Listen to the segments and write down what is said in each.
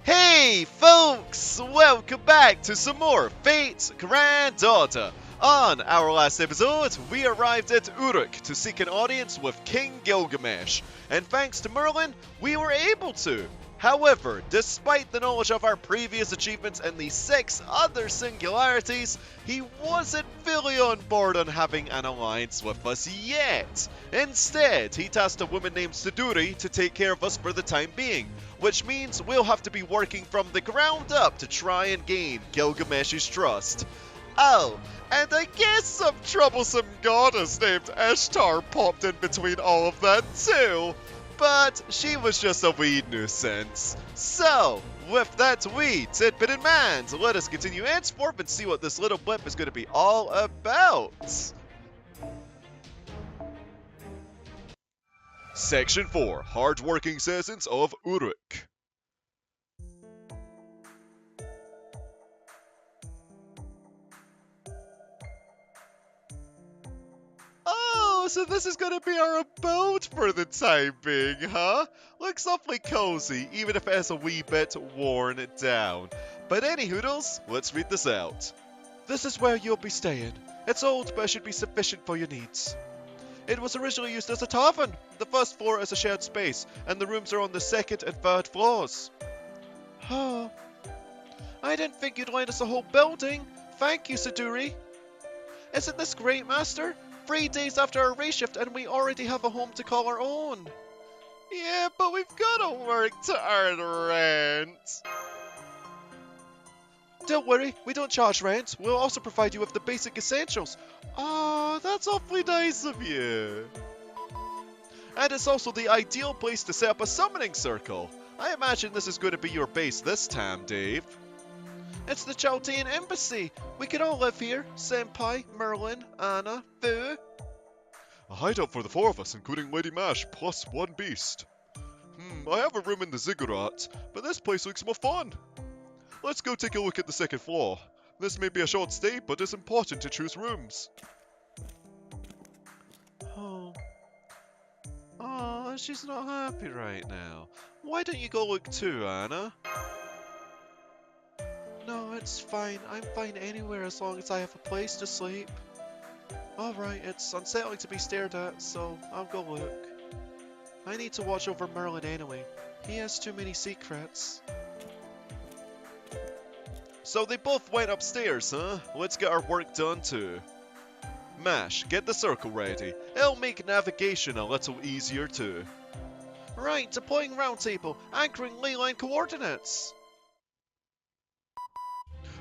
Hey folks, welcome back to some more Fate's Granddaughter. On our last episode, we arrived at Uruk to seek an audience with King Gilgamesh, and thanks to Merlin, we were able to. However, despite the knowledge of our previous achievements and the 6 other singularities, he wasn't fully on board on having an alliance with us yet. Instead, he tasked a woman named Siduri to take care of us for the time being, which means we'll have to be working from the ground up to try and gain Gilgamesh's trust. Oh, and I guess some troublesome goddess named Ishtar popped in between all of that too. But she was just a wee nuisance. So, with that wee tidbit in mind, let us continue henceforth and see what this little blip is going to be all about. Section 4, Hard-Working Citizens of Uruk. Oh, so this is gonna be our abode for the time being, huh? Looks awfully cozy, even if it is a wee bit worn down. But any hoodles, let's read this out. This is where you'll be staying. It's old, but it should be sufficient for your needs. It was originally used as a tavern. The first floor is a shared space, and the rooms are on the second and third floors. Oh, I didn't think you'd lend us a whole building. Thank you, Siduri. Isn't this great, Master? 3 days after our race shift and we already have a home to call our own. Yeah, but we've gotta work to earn rent. Don't worry, we don't charge rent. We'll also provide you with the basic essentials. Ah, that's awfully nice of you. And it's also the ideal place to set up a summoning circle. I imagine this is going to be your base this time, Dave. It's the Chaldean Embassy. We can all live here. Senpai, Merlin, Anna, Fu. A hideout for the 4 of us, including Lady Mash, plus 1 beast. I have a room in the ziggurat, but this place looks more fun. Let's go take a look at the 2nd floor. This may be a short stay, but it's important to choose rooms. Oh, she's not happy right now. Why don't you go look too, Anna? No, it's fine. I'm fine anywhere as long as I have a place to sleep. Alright, it's unsettling to be stared at, so I'll go look. I need to watch over Merlin anyway. He has too many secrets. So they both went upstairs, huh? Let's get our work done too. Mash, get the circle ready. It'll make navigation a little easier too. Right, deploying round table, anchoring ley line coordinates.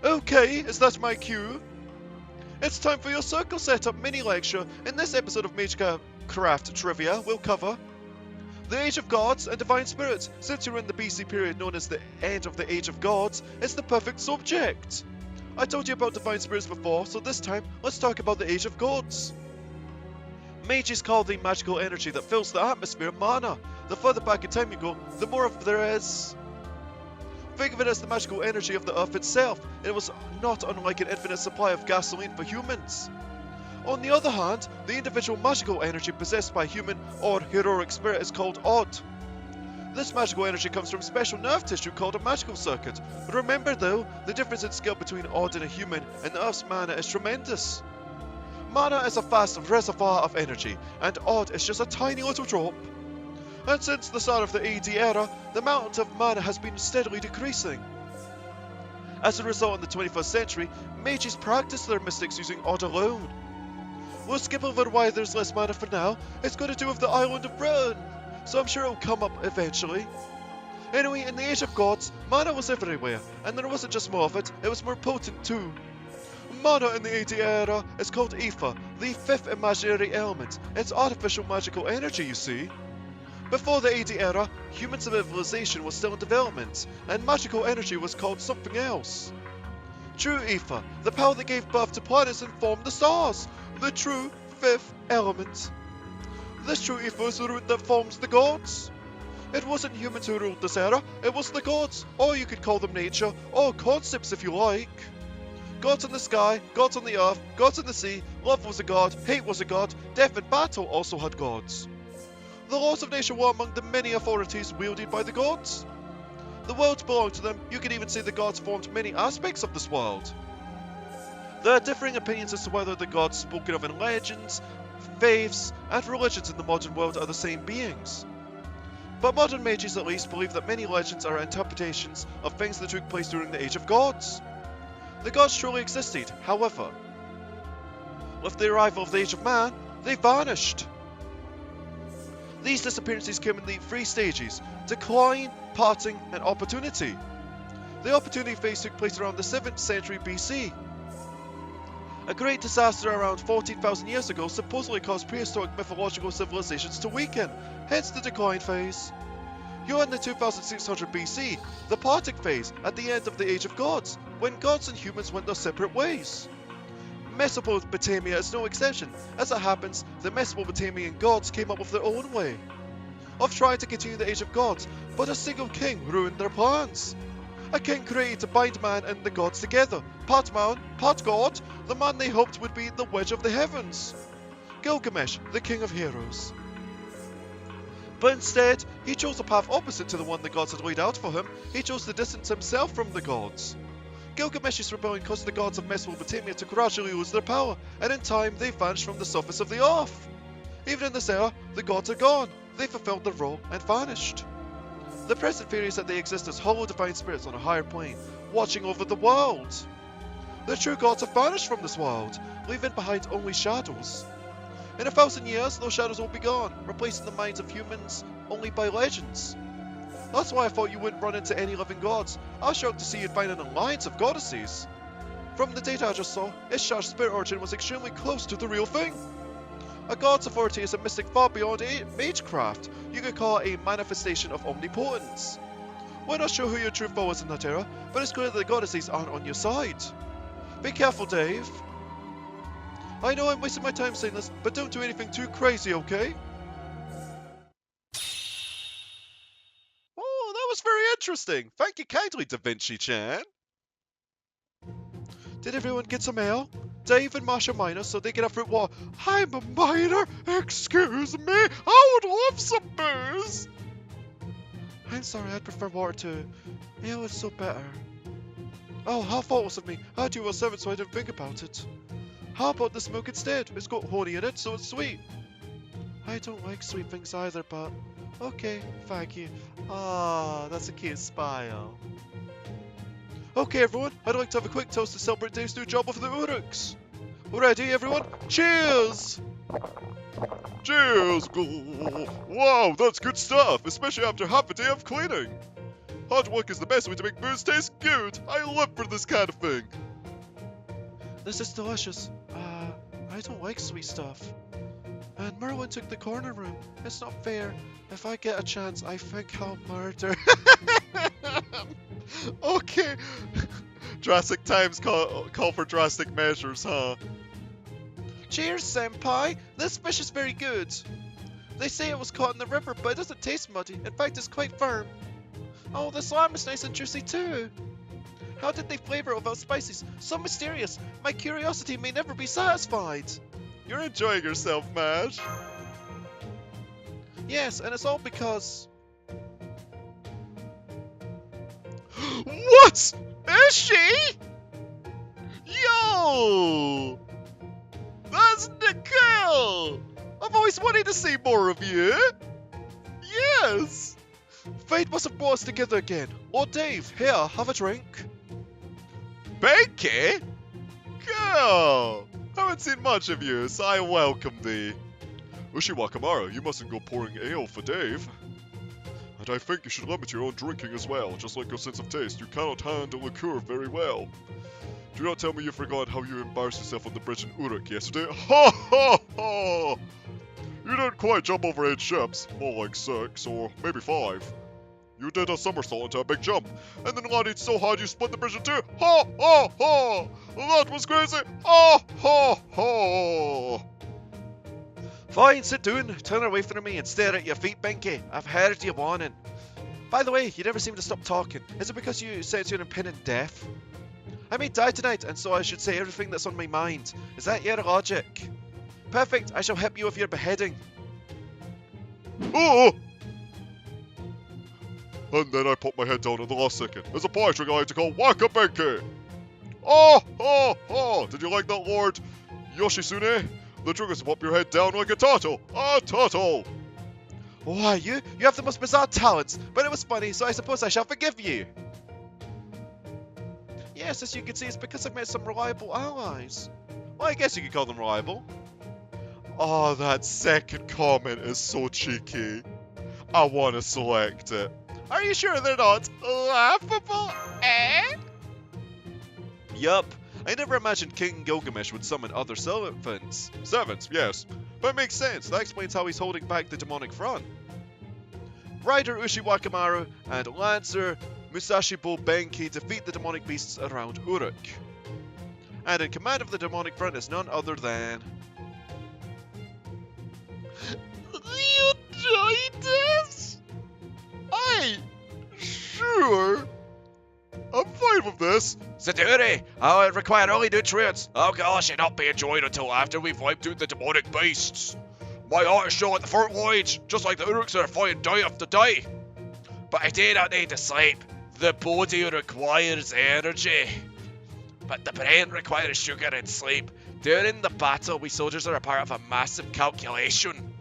Okay, is that my cue? It's time for your circle setup mini lecture. In this episode of Magica Craft Trivia, we'll cover the Age of Gods and Divine Spirits. Since you're in the B.C. period known as the end of the Age of Gods, it's the perfect subject. I told you about Divine Spirits before, so this time, let's talk about the Age of Gods. Mages call the magical energy that fills the atmosphere mana. The further back in time you go, the more of there is. Think of it as the magical energy of the earth itself. It was not unlike an infinite supply of gasoline for humans. On the other hand, the individual magical energy possessed by a human or heroic spirit is called Odd. This magical energy comes from special nerve tissue called a magical circuit. Remember though, the difference in skill between Odd and a human and the Earth's mana is tremendous. Mana is a vast reservoir of energy, and Odd is just a tiny little drop. And since the start of the AD era, the amount of mana has been steadily decreasing. As a result, in the 21st century, mages practice their mystics using Odd alone. We'll skip over why there's less mana for now. It's got to do with the island of Britain, so I'm sure it'll come up eventually. Anyway, in the Age of Gods, mana was everywhere, and there wasn't just more of it, it was more potent too. Mana in the AD era is called ether, the 5th imaginary element. It's artificial magical energy, you see. Before the AD era, human civilization was still in development, and magical energy was called something else. True ether, the power that gave birth to planets and formed the stars, the true 5th element. This true ether is the root that forms the gods. It wasn't humans who ruled this era, it was the gods, or you could call them nature, or concepts if you like. Gods in the sky, gods on the earth, gods in the sea, love was a god, hate was a god, death and battle also had gods. The laws of nature were among the many authorities wielded by the gods. The worlds belong to them. You could even say the gods formed many aspects of this world. There are differing opinions as to whether the gods spoken of in legends, faiths, and religions in the modern world are the same beings. But modern mages at least believe that many legends are interpretations of things that took place during the Age of Gods. The gods truly existed, however. With the arrival of the Age of Man, they vanished. These disappearances came in the three stages: decline, parting, and opportunity. The opportunity phase took place around the 7th century BC. A great disaster around 14,000 years ago supposedly caused prehistoric mythological civilizations to weaken, hence the decline phase. You're in the 2600 BC, the parting phase, at the end of the Age of Gods, when gods and humans went their separate ways. Mesopotamia is no exception. As it happens, the Mesopotamian gods came up with their own way of trying to continue the Age of Gods, but a single king ruined their plans. A king created to bind man and the gods together, part man, part god, the man they hoped would be the wedge of the heavens. Gilgamesh, the king of heroes. But instead, he chose a path opposite to the one the gods had laid out for him. He chose to distance himself from the gods. Gilgamesh's rebellion caused the gods of Mesopotamia to gradually lose their power, and in time they vanished from the surface of the earth. Even in this era, the gods are gone. They fulfilled their role and vanished. The present theory is that they exist as hollow divine spirits on a higher plane, watching over the world. The true gods have vanished from this world, leaving behind only shadows. In 1,000 years, those shadows will be gone, replacing the minds of humans only by legends. That's why I thought you wouldn't run into any living gods. I was shocked to see you'd find an alliance of goddesses. From the data I just saw, Ishtar's spirit origin was extremely close to the real thing. A god's authority is a mystic far beyond magecraft. You could call it a manifestation of omnipotence. We're not sure who your true foe is in that era, but it's clear that the goddesses aren't on your side. Be careful, Dave. I know I'm wasting my time saying this, but don't do anything too crazy, okay? Oh, that was very interesting. Thank you kindly, Da Vinci-chan. Did everyone get some ale? Dave and Masha minor, so they get a fruit water. I'm a minor. Excuse me. I would love some booze. I'm sorry, I'd prefer water too. Ale is so better. Oh, how thoughtless of me. I do was servant, so I didn't think about it. How about the smoke instead? It's got honey in it, so it's sweet. I don't like sweet things either, but okay, thank you. Ah, that's a cute smile. Okay, everyone, I'd like to have a quick toast to celebrate Dave's new job with the Uruks. Ready, everyone? Cheers! Cheers! Wow, that's good stuff, especially after half a day of cleaning. Hard work is the best way to make booze taste good. I live for this kind of thing. This is delicious. I don't like sweet stuff. And Merlin took the corner room. It's not fair. If I get a chance, I think I'll murder. Okay. Drastic times call for drastic measures, huh? Cheers, senpai. This fish is very good. They say it was caught in the river, but it doesn't taste muddy. In fact, it's quite firm. Oh, the slime is nice and juicy too. How did they flavor it without spices? So mysterious. My curiosity may never be satisfied. You're enjoying yourself, Mash. Yes, and it's all because... What? Is she? Yo! That's Nicole! I've always wanted to see more of you. Yes! Fate must have brought us together again. Lord Dave, here, have a drink. Becky? Girl! Haven't seen much of you, so I welcome thee. Ushiwakamara, you mustn't go pouring ale for Dave. And I think you should limit your own drinking as well, just like your sense of taste. You cannot handle liqueur very well. Do not tell me you forgot how you embarrassed yourself on the bridge in Uruk yesterday. Ha ha ha! You didn't quite jump over 8 ships, more like 6, or maybe 5. You did a somersault into a big jump, and then landed so hard you split the bridge in 2. Ha ha ha! That was crazy! Ha ha ha! Fine, sit down, turn away from me and stare at your feet, Binky. I've heard your warning. By the way, you never seem to stop talking. Is it because you sense you're impending death? I may die tonight, and so I should say everything that's on my mind. Is that your logic? Perfect, I shall help you with your beheading. Oh! And then I popped my head down at the last second, as a pie trick I like to call Whack-a-Benke. Oh, oh, oh, did you like that, Lord Yoshitsune? The trick is to pop your head down like a turtle. A turtle! Why, you have the most bizarre talents, but it was funny, so I suppose I shall forgive you. Yes, as you can see, it's because I've met some reliable allies. Well, I guess you could call them reliable. Oh, that second comment is so cheeky. I want to select it. Are you sure they're not laughable, eh? Yup. I never imagined King Gilgamesh would summon other servants. Servants, yes. But it makes sense. That explains how he's holding back the demonic front. Rider Ushiwakamaru and Lancer Musashibo Benki defeat the demonic beasts around Uruk. And in command of the demonic front is none other than... Leonidas? Sure. I'm fine with this. Saturi, I'll require only nutrients. Oh gosh, it'll not be enjoyed until after we've wiped out the demonic beasts. My heart is still at the front lines, just like the Uruks are fighting day after day. But I do not need to sleep. The body requires energy. But the brain requires sugar and sleep. During the battle, we soldiers are a part of a massive calculation.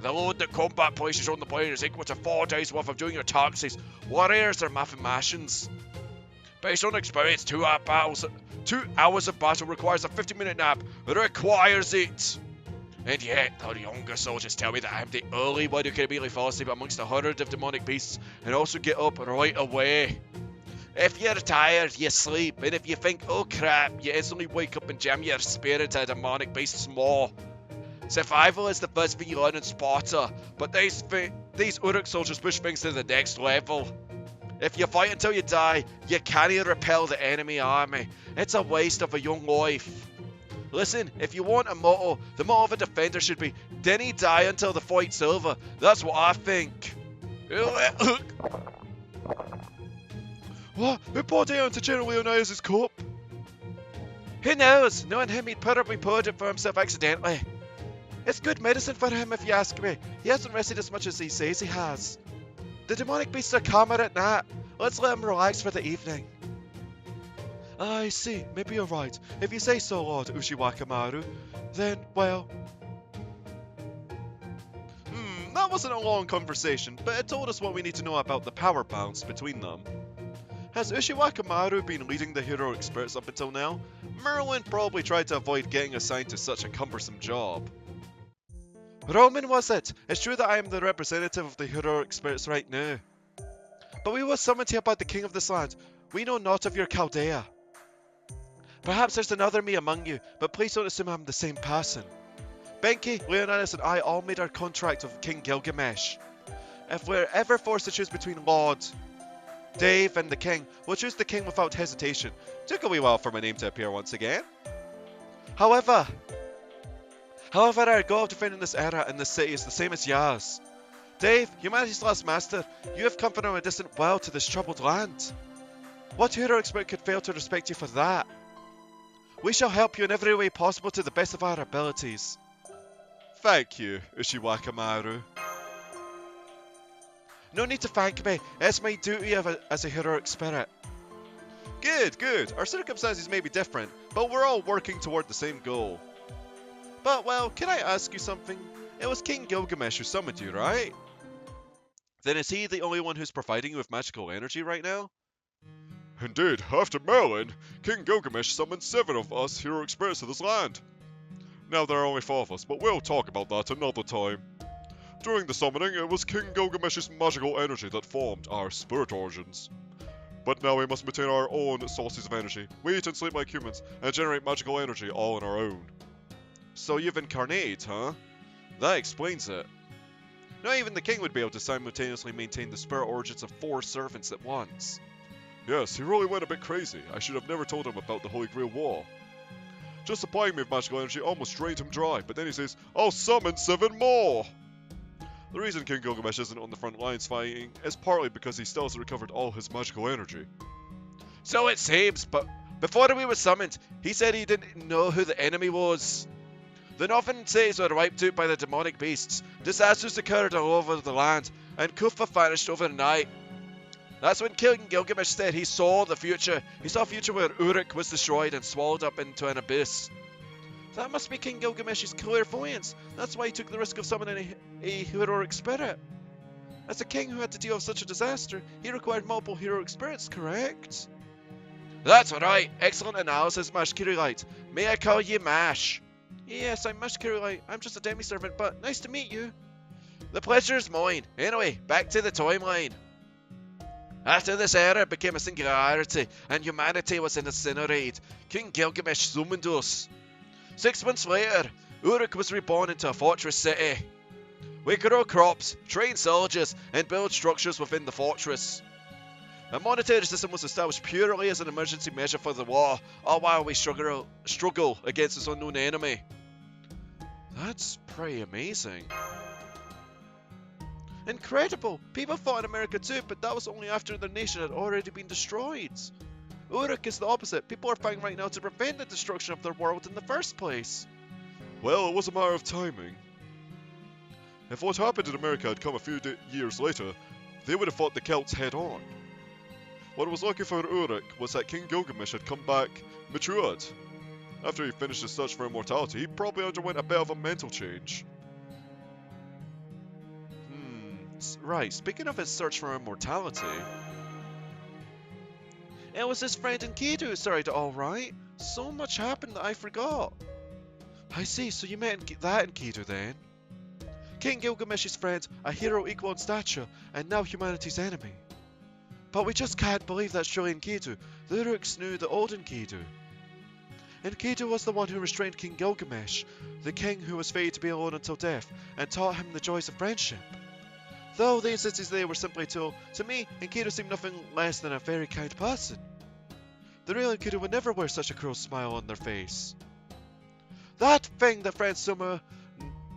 The load that combat places on the player is equal to 4 days worth of doing your taxes. Warriors are mathematicians. Based on experience, 2 hours of battle requires a 50-minute nap. It requires it. And yet, the younger soldiers tell me that I'm the only one who can immediately fall asleep amongst a herd of demonic beasts and also get up right away. If you're tired, you sleep, and if you think, oh crap, you instantly wake up and jam your spear into a demonic beast's maw. Survival is the first thing you learn in Sparta, but these Uruk soldiers push things to the next level. If you fight until you die, you can't repel the enemy army. It's a waste of a young life. Listen, if you want a motto, the motto of a defender should be, "Didn't die until the fight's over." That's what I think. What? Who poured it onto General Leonidas' cup? Who knows? Knowing him, he'd probably poured it for himself accidentally. It's good medicine for him, if you ask me. He hasn't rested as much as he says he has. The demonic beasts are calmer at night. Let's let him relax for the evening. I see. Maybe you're right. If you say so, Lord Ushiwakamaru, then, well... that wasn't a long conversation, but it told us what we need to know about the power balance between them. Has Ushiwakamaru been leading the heroic spirits up until now? Merlin probably tried to avoid getting assigned to such a cumbersome job. Roman was it? It's true that I am the representative of the heroic spirits right now. But we were summoned here by the king of this land. We know not of your Chaldea. Perhaps there's another me among you, but please don't assume I'm the same person. Benki, Leonidas and I all made our contract with King Gilgamesh. If we're ever forced to choose between Lord Dave and the king, we'll choose the king without hesitation. Took a wee while for my name to appear once again. However, our goal of defending this era and this city is the same as yours. Dave, humanity's last master, you have come from a distant world to this troubled land. What heroic spirit could fail to respect you for that? We shall help you in every way possible to the best of our abilities. Thank you, Ushiwakamaru. No need to thank me, it's my duty as a heroic spirit. Good, good. Our circumstances may be different, but we're all working toward the same goal. But, well, can I ask you something? It was King Gilgamesh who summoned you, right? Then is he the only one who's providing you with magical energy right now? Indeed, after Merlin, King Gilgamesh summoned 7 of us heroic spirits to this land. Now there are only 4 of us, but we'll talk about that another time. During the summoning, it was King Gilgamesh's magical energy that formed our spirit origins. But now we must maintain our own sources of energy. We eat and sleep like humans, and generate magical energy all on our own. So you've incarnated, huh? That explains it. Not even the king would be able to simultaneously maintain the spirit origins of 4 servants at once. Yes, he really went a bit crazy. I should have never told him about the Holy Grail War. Just supplying me with magical energy almost drained him dry, but then he says, I'll summon 7 more! The reason King Gilgamesh isn't on the front lines fighting is partly because he still hasn't recovered all his magical energy. So it seems, but before we were summoned, he said he didn't know who the enemy was. The northern cities were wiped out by the demonic beasts, disasters occurred all over the land, and Kufa vanished overnight. That's when King Gilgamesh said he saw the future. He saw a future where Uruk was destroyed and swallowed up into an abyss. That must be King Gilgamesh's clairvoyance. That's why he took the risk of summoning a heroic spirit. As a king who had to deal with such a disaster, he required multiple heroic spirits, correct? That's right. Excellent analysis, Mash Kirillite. May I call you Mash? Yes, I'm Mash Kirillite. I'm just a demi-servant, but nice to meet you. The pleasure is mine. Anyway, back to the timeline. After this era became a singularity, and humanity was incinerated, King Gilgamesh summoned us. 6 months later, Uruk was reborn into a fortress city. We grow crops, train soldiers, and build structures within the fortress. A monetary system was established purely as an emergency measure for the war, all while we struggle against this unknown enemy. That's pretty amazing. Incredible! People fought in America too, but that was only after their nation had already been destroyed. Uruk is the opposite. People are fighting right now to prevent the destruction of their world in the first place. Well, it was a matter of timing. If what happened in America had come a few years later, they would have fought the Celts head on. What was lucky for Uruk was that King Gilgamesh had come back matured. After he finished his search for immortality, he probably underwent a bit of a mental change. Right, speaking of his search for immortality... It was his friend Enkidu who started it all, right? So much happened that I forgot. I see, so you met that Enkidu then? King Gilgamesh's friend, a hero equal in stature, and now humanity's enemy. But we just can't believe that's truly Enkidu. The Uruks knew the old Enkidu. Enkidu was the one who restrained King Gilgamesh, the king who was fated to be alone until death, and taught him the joys of friendship. Though the instances they were simply told, to me, Enkidu seemed nothing less than a very kind person. The real Enkidu would never wear such a cruel smile on their face. That thing that friend Suma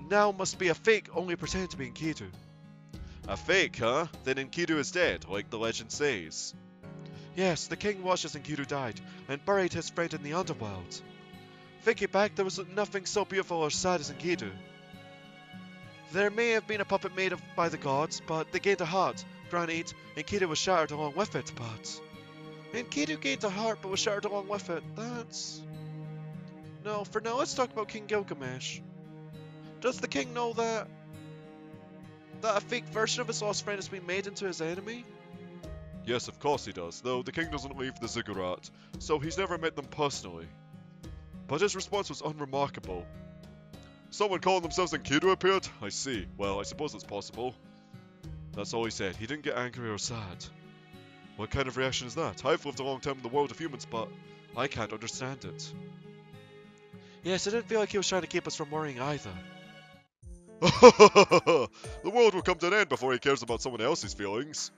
now must be a fake, only pretend to be Enkidu. A fake, huh? Then Enkidu is dead, like the legend says. Yes, the king watched as Enkidu died, and buried his friend in the underworld. Thinking back, there was nothing so beautiful or sad as Enkidu. There may have been a puppet made by the gods, but they gained a heart. Granted, Enkidu was shattered along with it, but... Enkidu gained a heart but was shattered along with it. That's... No, for now, let's talk about King Gilgamesh. Does the king know that a fake version of his lost friend has been made into his enemy? Yes, of course he does, though the king doesn't leave the ziggurat, so he's never met them personally. But his response was unremarkable. Someone calling themselves Enkidu appeared? I see. Well, I suppose it's possible. That's all he said. He didn't get angry or sad. What kind of reaction is that? I've lived a long time in the world of humans, but I can't understand it. Yes, I didn't feel like he was trying to keep us from worrying either. The world will come to an end before he cares about someone else's feelings.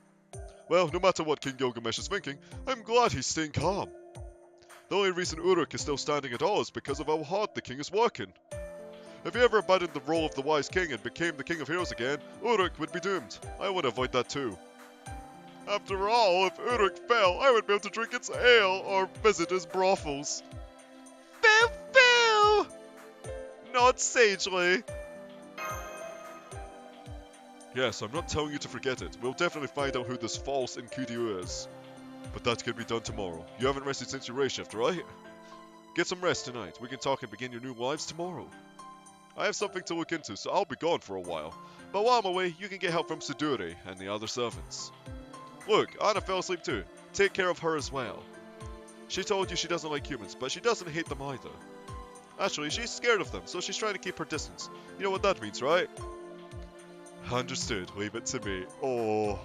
Well, no matter what King Gilgamesh is thinking, I'm glad he's staying calm. The only reason Uruk is still standing at all is because of how hard the king is working. If he ever abandoned the role of the wise king and became the king of heroes again, Uruk would be doomed. I would avoid that too. After all, if Uruk fell, I would be able to drink its ale or visit his brothels. Boo boo! Not sagely. Yes, I'm not telling you to forget it. We'll definitely find out who this false Enkidu is. But that can be done tomorrow. You haven't rested since your race shift, right? Get some rest tonight. We can talk and begin your new lives tomorrow. I have something to look into, so I'll be gone for a while. But while I'm away, you can get help from Siduri and the other servants. Look, Anna fell asleep too. Take care of her as well. She told you she doesn't like humans, but she doesn't hate them either. Actually, she's scared of them, so she's trying to keep her distance. You know what that means, right? Understood. Leave it to me. Oh,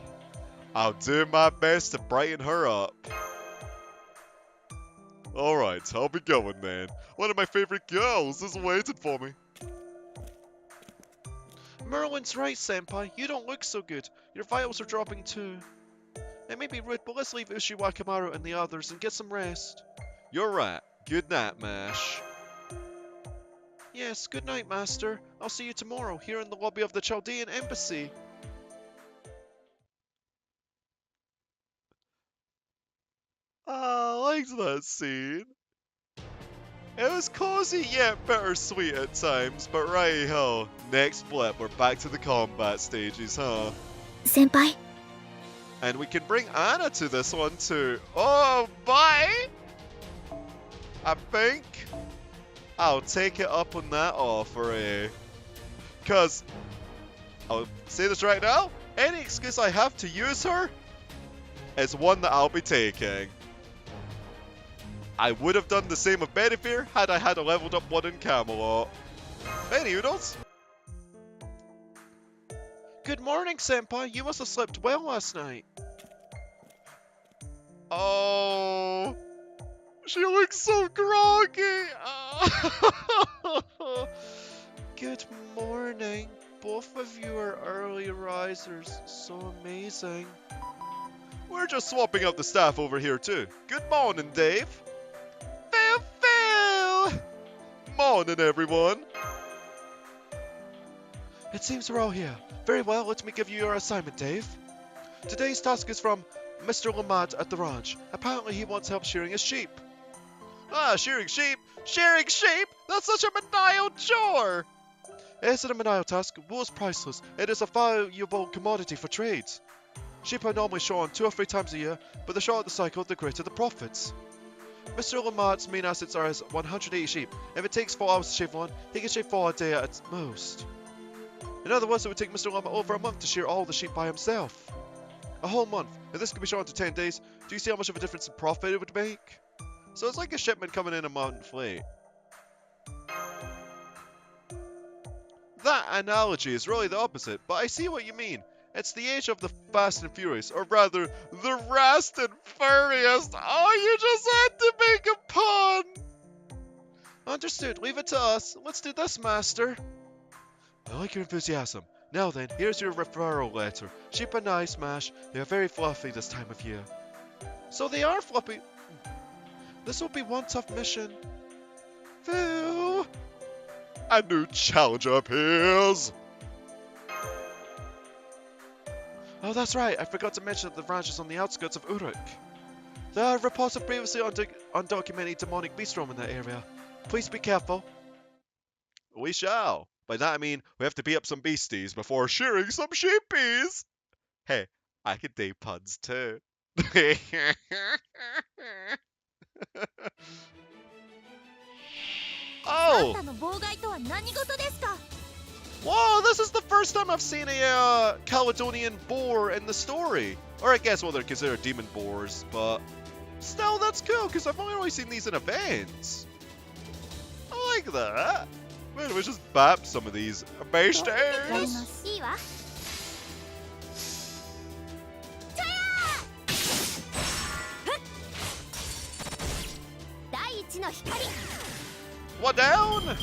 I'll do my best to brighten her up. Alright, I'll be going, man. One of my favorite girls is waiting for me. Merlin's right, Senpai. You don't look so good. Your vitals are dropping too. It may be rude, but let's leave Ushi Wakamaru and the others and get some rest. You're right. Good night, Mash. Yes, good night, Master. I'll see you tomorrow, here in the lobby of the Chaldean Embassy. I liked that scene. It was cozy yet bittersweet at times, but righty-ho. Next blip, we're back to the combat stages, huh? Senpai? And we can bring Anna to this one too. Oh, bye! I think I'll take it up on that offer, eh? Because, I'll say this right now, any excuse I have to use her is one that I'll be taking. I would have done the same with Bedivere had I had a leveled up one in Camelot. Any oodles? Good morning, Senpai. You must have slept well last night. Oh, she looks so groggy. Good morning. Both of you are early risers. So amazing. We're just swapping out the staff over here too. Good morning, Dave. Phil. Morning, everyone. It seems we're all here. Very well, let me give you your assignment, Dave. Today's task is from Mr. Lamont at the ranch. Apparently he wants help shearing his sheep. Ah, shearing sheep? Shearing sheep? That's such a menial chore! It isn't a menial task. Wool is priceless. It is a valuable commodity for trades. Sheep are normally shorn 2 or 3 times a year, but the shorter the cycle, the greater the profits. Mr. Lamont's main assets are his 180 sheep. If it takes 4 hours to shave one, he can shave 4 a day at most. In other words, it would take Mr. Lamont over a month to shear all the sheep by himself. A whole month. If this could be shortened to 10 days, do you see how much of a difference in profit it would make? So it's like a shipment coming in a month late. That analogy is really the opposite, but I see what you mean. It's the age of the Fast and Furious, or rather, the Rast and Furious. Oh, you just had to make a pun! Understood. Leave it to us. Let's do this, Master. I like your enthusiasm. Now then, here's your referral letter. Sheep are nice, Mash. They are very fluffy this time of year. So they are fluffy. This will be one tough mission. Phil! A new challenger appears! Oh, that's right. I forgot to mention that the ranch is on the outskirts of Uruk. There are reports of previously undocumented demonic beasts roaming that area. Please be careful. We shall. By that I mean, we have to beat up some beasties before shearing some sheepies. Hey, I can do puns too. Oh! Whoa, this is the first time I've seen a Caledonian boar in the story. Or I guess, well, they're considered demon boars, but still, that's cool, because I've only really seen these in events. I like that. Man, we just bap some of these beasties. What down?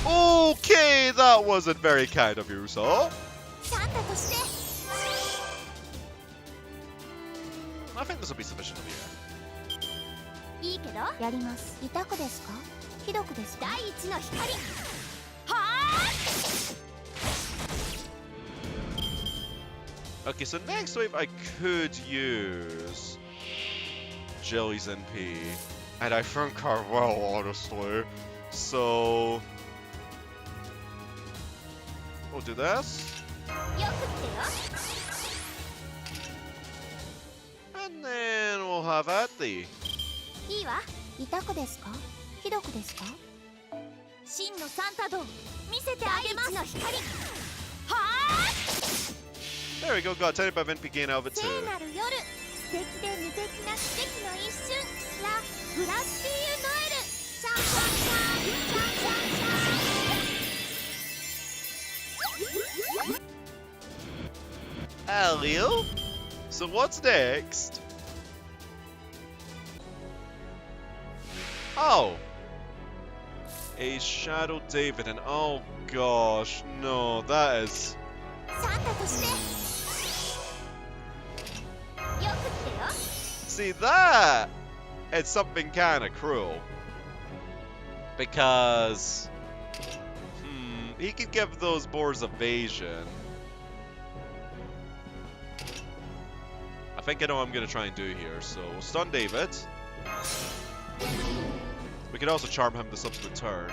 Okay, that wasn't very kind of you, sir. I think this will be sufficient of you. Okay, so next wave I could use Jelly's NP, and I think I will, honestly. So we'll do this, and then we'll have at the. There we go, got a tiny bit of NP gain out of it too. Hello? So what's next? Oh! A Shadow David, and oh gosh, no, that is... See that? It's something kinda cruel. Because... he could give those boars evasion. I think I know what I'm gonna try and do here, so we'll stun David. We could also charm him the subsequent turn.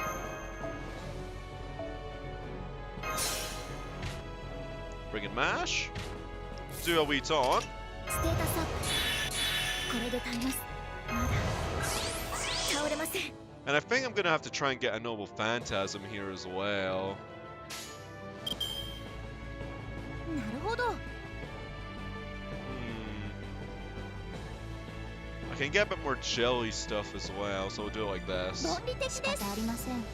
Bring in mash. Do a wee taunt. ステータスアップ。これで足ります。まだ倒れません。 And I think I'm gonna have to try and get a noble phantasm here as well. なるほど。 I can get a bit more jelly stuff as well, so we'll do it like this. 論理的です。仕方ありません。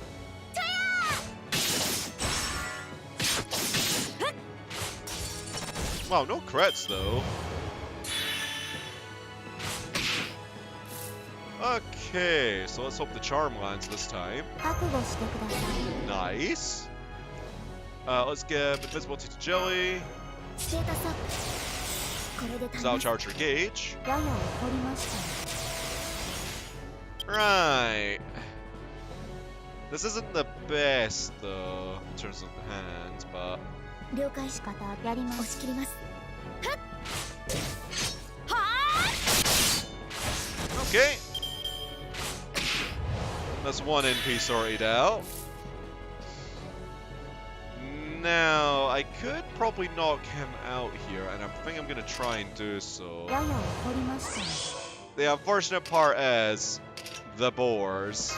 Wow, no crits though. Okay, so let's hope the charm lands this time. 覚悟してください。 Nice. Let's give invisibility to jelly. ステータスアップ。これで足 So り that'll ます。 charge her gauge. やや怒りました。 Right. This isn't the best though, in terms of hands, but 了解し方やります。押し切ります。 okay. That's one NP sorted out. Now, I could probably knock him out here, and I think I'm gonna try and do so. やや怒りました。 The unfortunate part is the boars.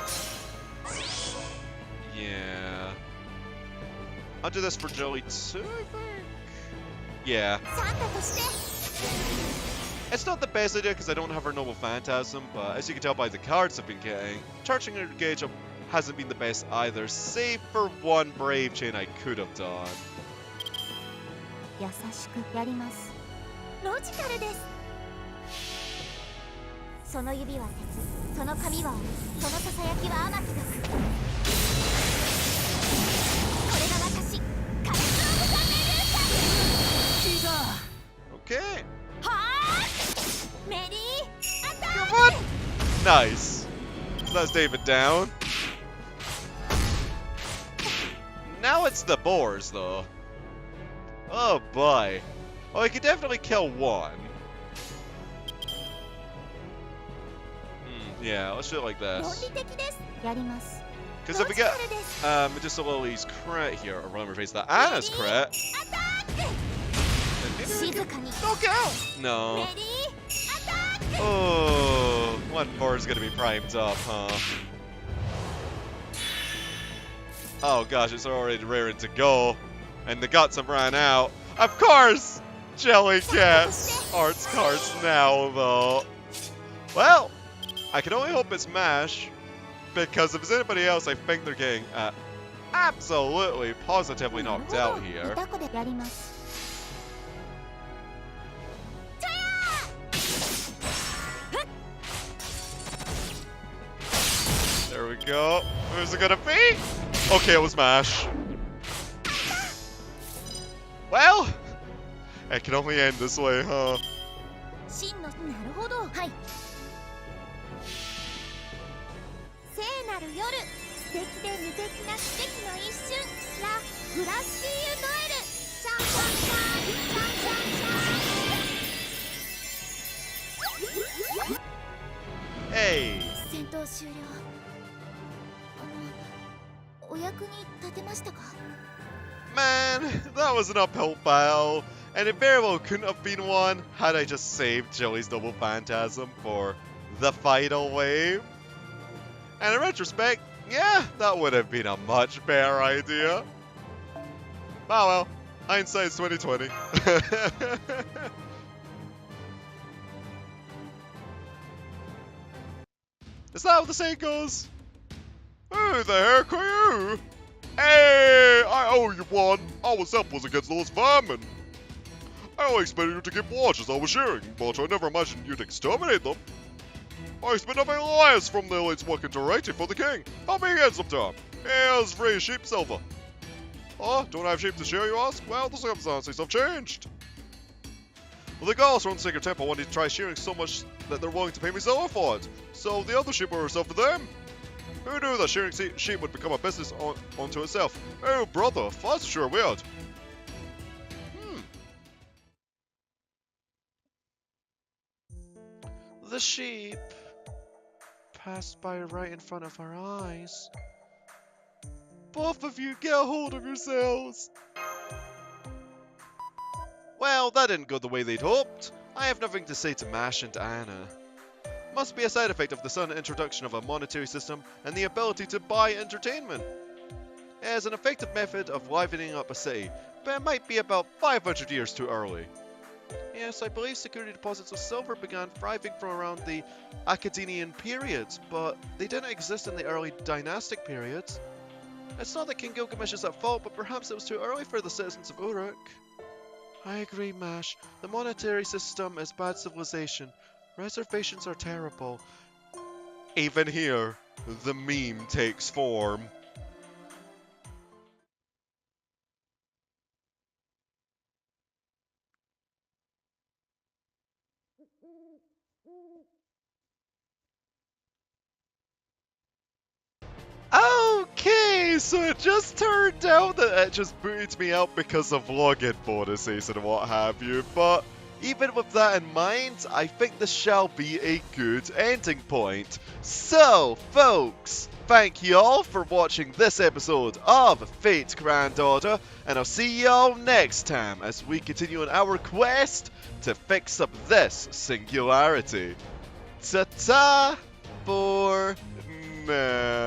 Yeah. I'll do this for Jelly too, I think. Yeah. サンタとして。 It's not the best idea because I don't have her Noble Phantasm, but as you can tell by the cards I've been getting, charging her gauge up hasn't been the best either, save for one Brave Chain I could have done. 優しくやります。ロジカルです。その指は鉄、その髪は、そのささやきは天城族。これが私、カレスオブカメルーサ。 Okay. はーメリーアタッ Come ク。 on! Nice. That's David down. Now it's the boars, though. Oh boy. Oh, I could definitely kill one. Yeah, let's do it like 論 this. 理的です。やります。 Because ロ if we ジカ get ルです。 Medusa Lily's crit here, or remember face that Anna's crit. アタック。 then maybe we 静 can かに。 knock it out. No. メリーアタック。 Oh, one boar is gonna be primed up, huh? Oh gosh, it's already raring to go. And the guts have ran out. Of course! Jelly gets arts cards now, though. Well, I can only hope it's MASH, because if it's anybody else, I think they're getting absolutely, positively knocked out here. いたこでやります。 There we go. Who's it gonna be? Okay, it was MASH. Well, it can only end this way, huh? 真のなるほど。はい。聖なる夜、素敵で無敵な奇跡の一瞬、ラ・グラッシーユ・ノエル、シャンシャンシャン、シャンシャンシャン。 Hey. 戦闘終了。お役に立てましたか？ Man, that was an uphill battle, and it very well couldn't have been one had I just saved Jelly's Double Phantasm for the final wave. And in retrospect, yeah, that would have been a much better idea. Oh well, hindsight's 2020. Is that how the saying goes? Who the heck are you? Hey, I owe you one. Our help was against those vermin. I only expected you to keep watch as I was sharing, but I never imagined you'd exterminate them. I spent up alliance from the elites working directly for the king. Help me again sometime. Here's free sheep silver. Oh, don't I have sheep to share, you ask? Well, the circumstances have changed. Well, the girls from the Sacred Temple wanted to try shearing so much that they're willing to pay me silver for it. So the other sheep were reserved for them. Who knew that shearing sheep would become a business unto itself? Oh, brother, that's sure weird. The sheep passed by right in front of our eyes. Both of you, get a hold of yourselves. Well, that didn't go the way they'd hoped. I have nothing to say to Mash and Anna. Must be a side effect of the sudden introduction of a monetary system and the ability to buy entertainment. It is an effective method of livening up a city, but it might be about 500 years too early. Yes, I believe security deposits of silver began thriving from around the Akkadian periods, but they didn't exist in the early dynastic periods. It's not that King Gilgamesh is at fault, but perhaps it was too early for the citizens of Uruk. I agree, Mash. The monetary system is bad civilization. Reservations are terrible. Even here, the meme takes form. Okay, so it just turned out that it just booted me out because of login bonuses and what have you, but even with that in mind, I think this shall be a good ending point. So, folks, thank you all for watching this episode of Fate Grand Order, and I'll see y'all next time as we continue on our quest to fix up this singularity. Ta-ta for now.